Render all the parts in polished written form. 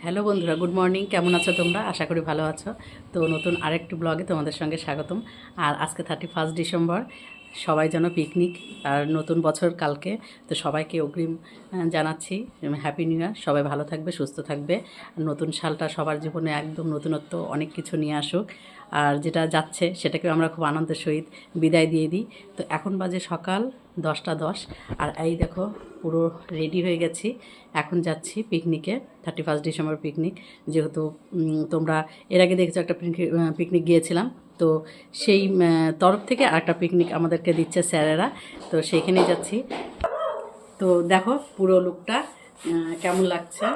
Hello বন্ধুরা, good morning. কেমন আছো তোমরা? আশা করি ভালো আছো। তো নতুন আরেকটি ব্লগে তোমাদের সঙ্গে স্বাগতম। আর আজকে 31 ডিসেম্বর, সবাই যেন পিকনিক আর নতুন বছর কালকে। তো সবাইকে অগ্রিম জানাচ্ছি হ্যাপি নিউ ইয়ার। সবাই ভালো থাকবে, সুস্থ থাকবে। নতুন সালটা সবার জীবনে একদম নতুনত্ব অনেক কিছু নিয়ে আসুক। আর যেটা যাচ্ছে সেটাকে আমরা খুব আনন্দের সহিত বিদায় দিয়ে দিই। তো এখন বাজে সকাল 10টা 10। আর এই দেখো পুরো রেডি হয়ে গেছি, এখন যাচ্ছি পিকনিকে, 31 ডিসেম্বর পিকনিক। যেহেতু তোমরা এর আগে দেখেছো একটা পিকনিক গিয়েছিলাম, তো সেই তরফ থেকে আরেকটা পিকনিক আমাদেরকে দিচ্ছে স্যারেরা, তো সেইখানেই যাচ্ছি। তো দেখো পুরো লুকটা কেমন লাগছে,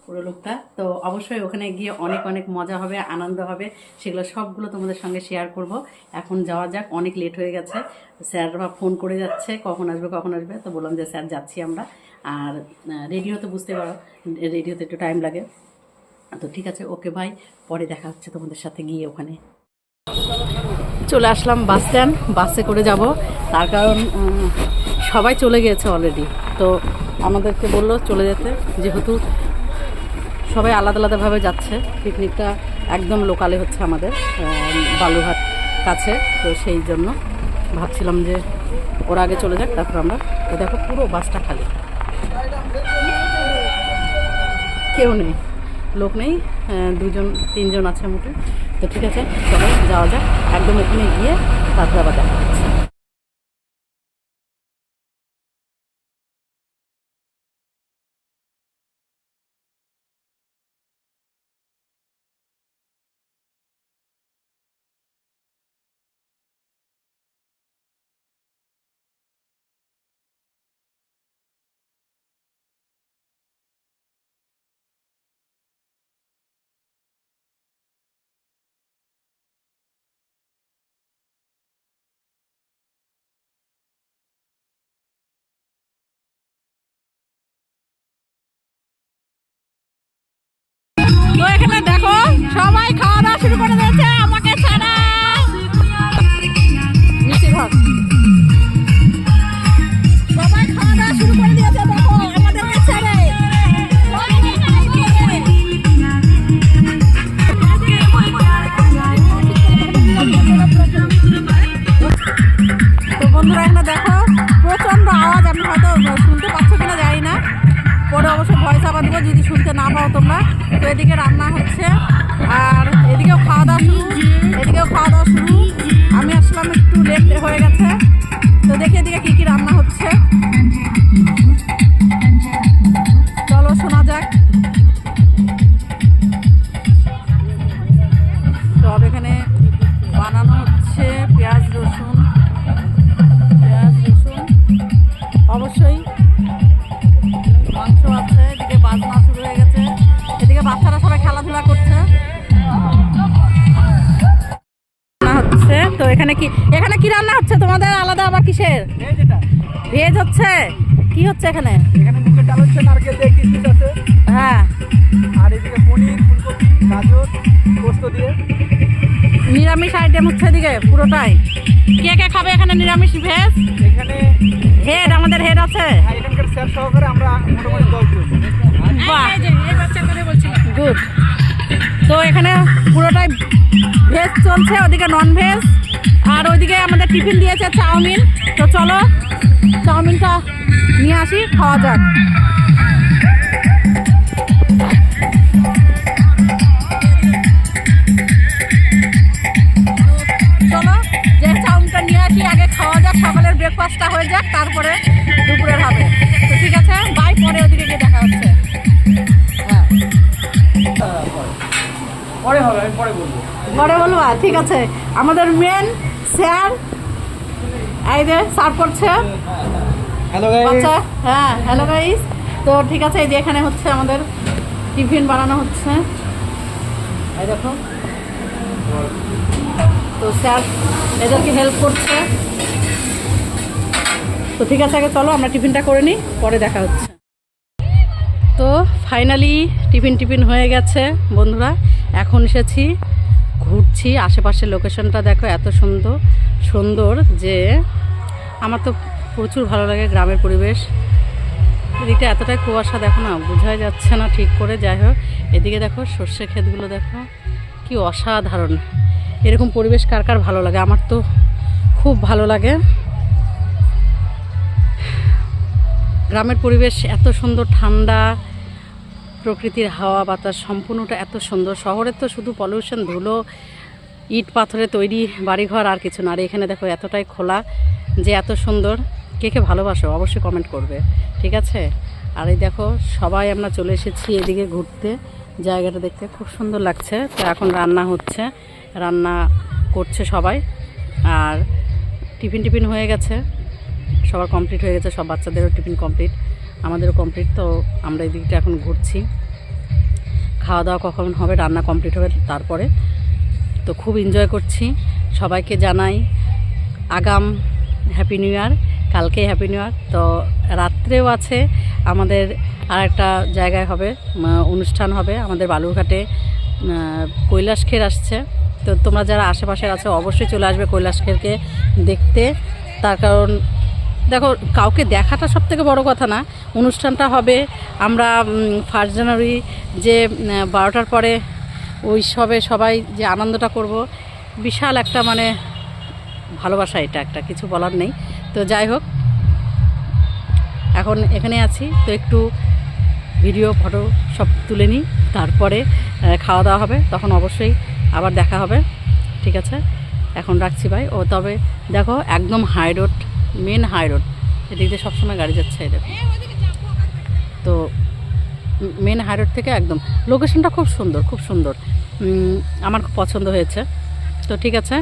পুরো লুকটা। তো অবশ্যই ওখানে গিয়ে অনেক অনেক মজা হবে, আনন্দ হবে, সেগুলো সবগুলো তোমাদের সঙ্গে শেয়ার করব। এখন যাওয়া যাক, অনেক লেট হয়ে গেছে। স্যাররা ফোন করে যাচ্ছে কখন আসবে, তো বললাম যে স্যার যাচ্ছি আমরা। আর রেডি হতে বুঝতে পারো, রেডি হতে একটু টাইম লাগে। তো ঠিক আছে, ওকে ভাই, পরে দেখা হচ্ছে তোমাদের সাথে গিয়ে। ওখানে চলে আসলাম বাস স্ট্যান্ড, বাসে করে যাব, তার কারণ সবাই চলে গিয়েছে অলরেডি। তো আমাদেরকে বললো চলে যেতে, যেহেতু সবাই আলাদা আলাদাভাবে যাচ্ছে। পিকনিকটা একদম লোকালে হচ্ছে আমাদের বালুরঘাট কাছে, তো সেই জন্য ভাবছিলাম যে ওরা আগে চলে যাক, তারপর আমরা। তো দেখো পুরো বাসটা খালি, কেউ নেই, লোক নেই, 2-3জন আছে মোটে। তো ঠিক আছে, চলো যাওয়া যাক, একদম ওখানে গিয়ে তারপর আবার দেখা হচ্ছে। তো এখানে দেখো সবাই খাওয়া দাওয়া শুরু করে দিয়েছে, আমাকে ছাড়া। সবাই খাওয়া দাওয়া শুরু করে দিয়েছে, দেখো আমাদেরকে ছেড়ে। তো বন্ধুরা এখানে দেখো প্রচন্ড আওয়াজ, আমি হয়তো শুনতে পাচ্ছ কিনা জানি না, পরে অবশ্য ভয়েস আবার দেবো যদি শুনতে না পাও তোমরা। তো এদিকে রান্না হচ্ছে, আর এদিকেও খাওয়া দাওয়া শুরু, আমি আসলাম একটু লেট হয়ে গেছে। তো দেখি এদিকে কী কী রান্না হচ্ছে, চলো শোনা যাক। সব এখানে বানানো হচ্ছে, পেঁয়াজ রসুন অবশ্যই, মাংস আছে, এদিকে বাজনা শুরু হয়ে গেছে, এদিকে বাচ্চারা সবাই খেলাধুলা করছে। তো এখানে কি রান্না হচ্ছে তোমাদের আলাদা? আবার কিসের ভেজ হচ্ছে? কি হচ্ছে এখানে? মুগের ডাল হচ্ছে, নারকেল দিয়ে কিশমিশ আছে, হ্যাঁ, আর এদিকে পনির, ফুলকপি, গাজর, পোস্ত দিয়ে নিরামিষ আইটেম হচ্ছে এদিকে পুরোটাই। কে কে খাবে এখানে নিরামিষ ভেজ? এখানে হেড, আমাদের হেড আছে, এখানকার স্যার সহকারে আমরা মোটামুটি 10 জন। গুড। তো এখানে পুরোটাই ভেজ চলছে, ওদিকে নন ভেজ, আর ওইদিকে আমাদের টিফিন দিয়েছে চাউমিন। তো চলো চাউমিনটা নিয়ে আসি, খাওয়া যাক। চলো যে চাউমিনটা নিয়ে আসি, আগে খাওয়া যাক, সকালের ব্রেকফাস্টটা হয়ে যাক, তারপরে দুপুরের হবে। তো ঠিক আছে, বাই, পরে ওদিকে গিয়ে দেখা হচ্ছে। হ্যাঁ, পরে হবে, আমি পরে বলবো। পরে বলবো, ঠিক আছে। আমাদের মেন স্যার এই যে সার্ভ করছে। Hello guys. আচ্ছা, হ্যাঁ হ্যালো গাইস। তো ঠিক আছে, এই যে এখানে হচ্ছে আমাদের টিফিন বানানো হচ্ছে, এই দেখো। তো স্যার এদেরকে হেল্প করছে। তো ঠিক আছে, আগে চলো আমরা টিফিনটা করে নিই, পরে দেখা হচ্ছে। তো ফাইনালি টিফিন হয়ে গেছে বন্ধুরা। এখন এসেছি, ঘুরছি, আশেপাশের লোকেশনটা দেখো এত সুন্দর যে আমার তো প্রচুর ভালো লাগে, গ্রামের পরিবেশ। এদিকে এতটাই কুয়াশা দেখো না, বোঝাই যাচ্ছে না ঠিক করে। যাই হোক, এদিকে দেখো সর্ষে ক্ষেতগুলো দেখো, কি অসাধারণ। এরকম পরিবেশ কার কার ভালো লাগে? আমার তো খুব ভালো লাগে। গ্রামের পরিবেশ এত সুন্দর, ঠান্ডা, প্রকৃতির হাওয়া বাতাস সম্পূর্ণটা এত সুন্দর। শহরের তো শুধু পলিউশন, ধুলো, ইট পাথরে তৈরি বাড়িঘর, আর কিছু না। আর এখানে দেখো এতটাই খোলা যে এত সুন্দর। কে কে ভালোবাসো অবশ্যই কমেন্ট করবে, ঠিক আছে? আর এই দেখো সবাই আমরা চলে এসেছি এদিকে ঘুরতে, জায়গাটা দেখতে খুব সুন্দর লাগছে। তো এখন রান্না হচ্ছে, রান্না করছে সবাই। আর টিফিন হয়ে গেছে, সবার কমপ্লিট হয়ে গেছে, সব বাচ্চাদেরও টিফিন কমপ্লিট, আমাদেরও কমপ্লিট। তো আমরা এই দিকটা এখন ঘুরছি। খাওয়া দাওয়া কখন হবে, রান্না কমপ্লিট হবে তারপরে। তো খুব এনজয় করছি। সবাইকে জানাই আগাম হ্যাপি নিউ ইয়ার। কালকে হ্যাপি নিউ ইয়ার। তো রাত্রেও আছে আমাদের আর একটা জায়গায় হবে অনুষ্ঠান হবে আমাদের বালুরঘাটে, কৈলাসখের আসছে। তো তোমরা যারা আশেপাশে আছো অবশ্যই চলে আসবে কৈলাসখেরকে দেখতে। তার কারণ দেখো, কাউকে দেখাটা সব থেকে বড়ো কথা না, অনুষ্ঠানটা হবে। আমরা 1 জানুয়ারি যে 12টার পরে ওই সবাই যে আনন্দটা করব, বিশাল একটা মানে ভালোবাসা, এটা একটা কিছু বলার নেই। তো যাই হোক, এখন এখানে আছি, তো একটু ভিডিও ফটো সব তুলে নিই, তারপরে খাওয়া দাওয়া হবে, তখন অবশ্যই আবার দেখা হবে, ঠিক আছে? এখন রাখছি ভাই। ও তবে দেখো একদম high road, main high road, এদিক দিয়ে সবসময় গাড়ি যাচ্ছে, এই দেখো। তো মেন হাই রোড থেকে একদম লোকেশনটা খুব সুন্দর, খুব সুন্দর, আমার খুব পছন্দ হয়েছে। তো ঠিক আছে,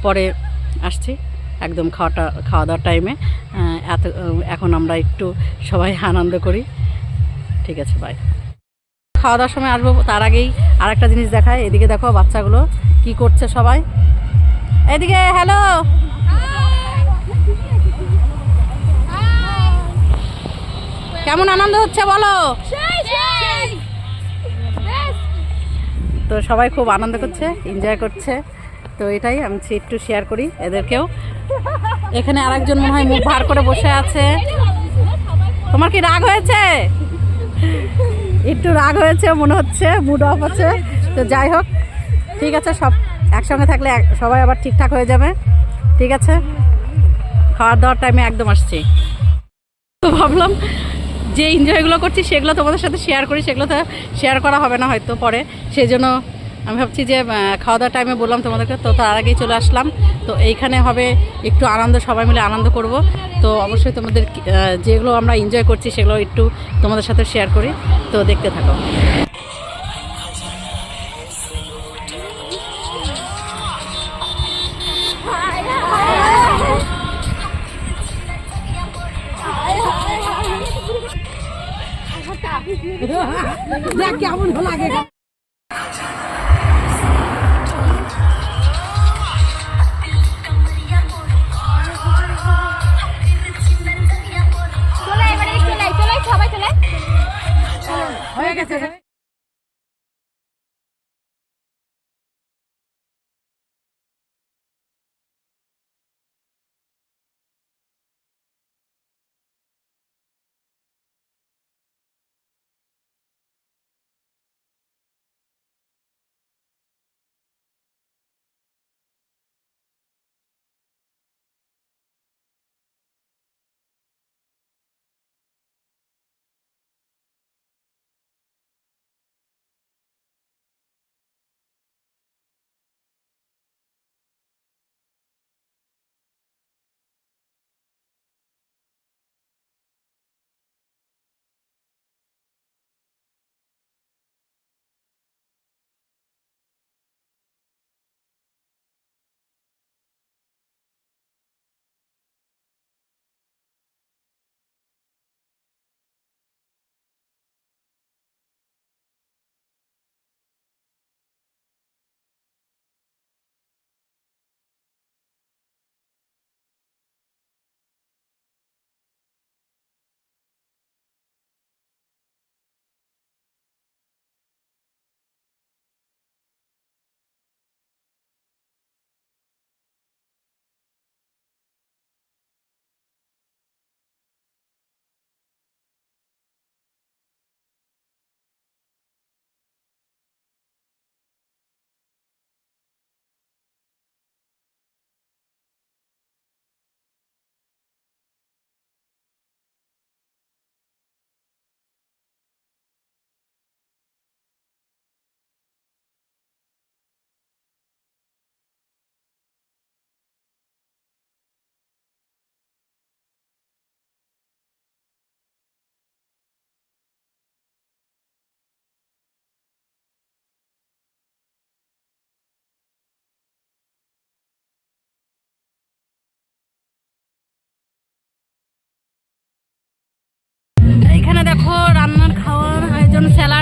পরে আসছি একদম খাওয়া দাওয়ার টাইমে। এখন আমরা একটু সবাই আনন্দ করি, ঠিক আছে? বাই। খাওয়া দাওয়ার সময় আসবো, তার আগেই আর একটা জিনিস দেখায়। এদিকে দেখো বাচ্চাগুলো কি করছে সবাই, এদিকে হ্যালো। কেমন আনন্দ হচ্ছে বলো? তো সবাই খুব আনন্দ করছে, এনজয় করছে। তো এটাই আমি একটু শেয়ার করি এদেরকেও। এখানে আরেকজন মনে হয় মুখ ভার করে বসে আছে। তোমার কি রাগ হয়েছে? একটু রাগ হয়েছে মনে হচ্ছে, মুড অফ আছে। তো যাই হোক, ঠিক আছে, সব একসঙ্গে থাকলে সবাই আবার ঠিকঠাক হয়ে যাবে, ঠিক আছে? খাওয়ার দাওয়ার টাইমে একদম আসছি। তো ভাবলাম যে এনজয়গুলো করছি সেগুলো তোমাদের সাথে শেয়ার করি, সেগুলো তো শেয়ার করা হবে না হয়তো পরে, সেই জন্য আমি ভাবছি যে খাওয়া দাওয়ার টাইমে বললাম তোমাদেরকে। তো তার আগেই চলে আসলাম। তো এইখানে হবে একটু আনন্দ, সবাই মিলে আনন্দ করব। তো অবশ্যই তোমাদের যেগুলো আমরা এনজয় করছি সেগুলো একটু তোমাদের সাথে শেয়ার করি। তো দেখতে থাকো। কেমন লাগে হয়ে গেছে।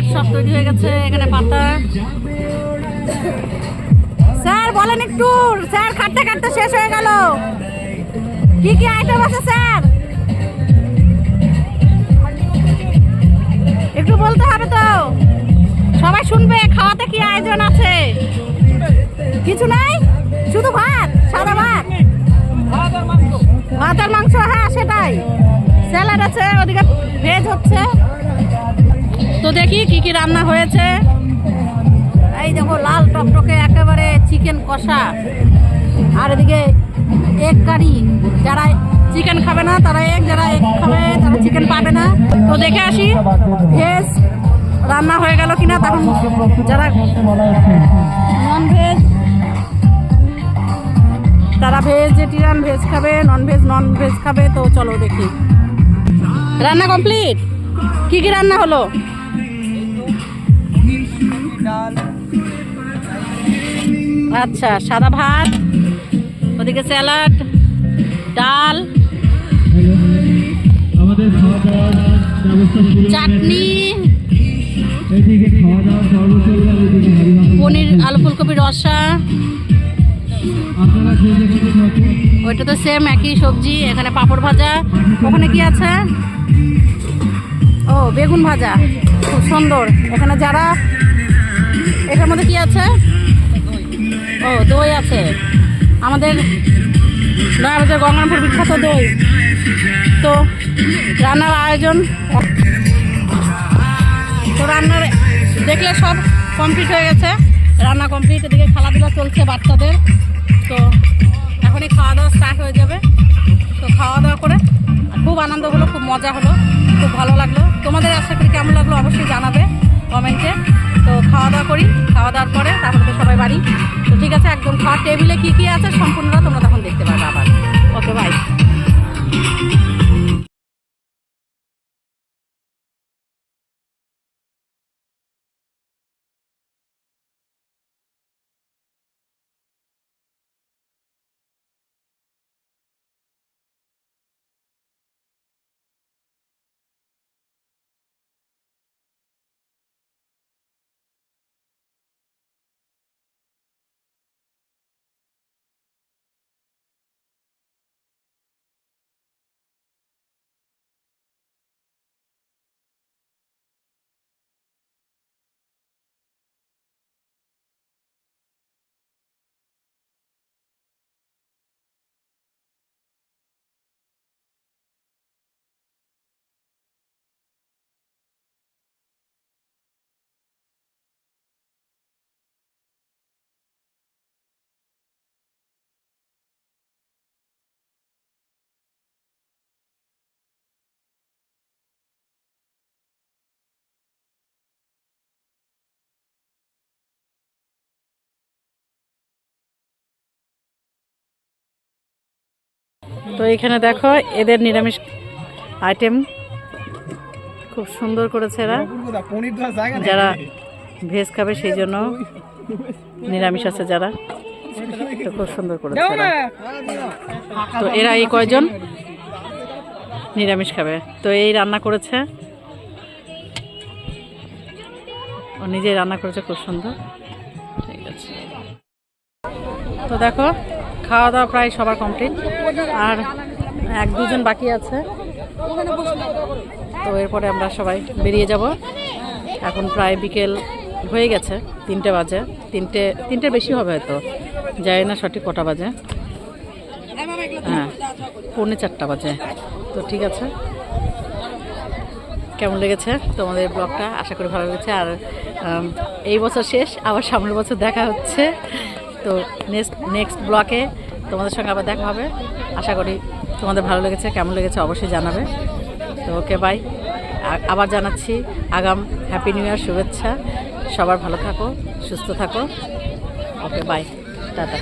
ভাত সব তৈরি হয়ে গেছে, এখানে পাতা। স্যার বলেন একটু, স্যার কাটতে কাটতে শেষ হয়ে গেল, কি কি আইটেম আছে স্যার একটু বলতে হবে তো, সবাই শুনবে। খাওয়াতে কি আয়োজন আছে? কিছু নাই, শুধু ভাত, সাদা ভাত, ভাত আর মাংস। হ্যাঁ সেটাই, স্যালাড আছে, ওদিকে ভেজ হচ্ছে। তো দেখি কি কি রান্না হয়েছে। এই দেখো লাল টকটকে একেবারে চিকেন কষা, আর এদিকে এগ কারি। যারা চিকেন খাবে না তারা এগ, যারা এগ খাবে তারা চিকেন পাবে না। তো দেখে আসি ভেজ রান্না হয়ে গেল কিনা। তখন যারা নন ভেজ তারা ভেজিটেরিয়ান ভেজ খাবে, নন ভেজ খাবে। তো চলো দেখি। রান্না কমপ্লিট। কি কি রান্না হলো? ডাল, আচ্ছা, সাদা ভাত, ওদিকে স্যালাড, ডাল, আমাদের খাওয়া দাওয়ার ব্যবস্থা ছিল, চাটনি, এদিকে খাওয়া দাওয়া সর্বশৈল, এদিকে হাড়ি মাংস। পনির আলু ফুলকপি রসা। আপনারা যে যেখানে থাকুন ওইটা তো সেম একই সবজি। এখানে পাঁপড় ভাজা। ওখানে কি আছে? ও বেগুন ভাজা, খুব সুন্দর। এখানে যারা, এটার মধ্যে কি আছে? ও দই আছে, আমাদের নয়াবাজার গঙ্গারামপুর বিখ্যাত দই। তো রান্নার আয়োজন, তো রান্নার দেখলে সব কমপ্লিট হয়ে গেছে, রান্না কমপ্লিট। এদিকে খেলাধুলা চলছে বাচ্চাদের। তো এখনই খাওয়া দাওয়া স্টার্ট হয়ে যাবে। তো খাওয়া দাওয়া করে খুব আনন্দ হলো, খুব মজা হলো, খুব ভালো লাগলো। তোমাদের আশা করি কেমন লাগলো অবশ্যই জানাবে কমেন্টে। তো খাওয়া দাওয়া করি, খাওয়া দাওয়ার পরে তারপরে তো সবাই বাড়ি। তো ঠিক আছে, একদম খাওয়ার টেবিলে কী কী আছে সম্পূর্ণটা তোমরা তখন দেখতে পাবে আবার। Okay bye. তো এখানে দেখো এদের নিরামিষ আইটেম খুব সুন্দর করেছে এরা। পনির দেওয়ার জায়গা নেই। যারা ভেজ খাবে সেই জন্য নিরামিষ আছে যারা, তো খুব সুন্দর করেছে এরা। তো এরা এই কয়জন নিরামিষ খাবে। তো এই রান্না করেছে, ও নিজেই রান্না করেছে, খুব সুন্দর। ঠিক আছে, তো দেখো খাওয়া দাওয়া প্রায় সবার কমপ্লিট, আর এক দুজন বাকি আছে। তো এরপরে আমরা সবাই বেরিয়ে যাব। এখন প্রায় বিকেল হয়ে গেছে, 3টে বাজে, তিনটের বেশি হবে হয়তো, জানি না সঠিক কটা বাজে। হ্যাঁ, 3:45 বাজে। তো ঠিক আছে, কেমন লেগেছে তোমাদের ব্লগটা? আশা করি ভালো লেগেছে। আর এই বছর শেষ, আবার সামনের বছর দেখা হচ্ছে। তো নেক্সট ব্লগে তোমাদের সঙ্গে আবার দেখা হবে। আশা করি তোমাদের ভালো লেগেছে, কেমন লেগেছে অবশ্যই জানাবে। তো ওকে বাই। আবার জানাচ্ছি আগাম হ্যাপি নিউ ইয়ার শুভেচ্ছা। সবার ভালো থাকো, সুস্থ থাকো। Okay bye, tata.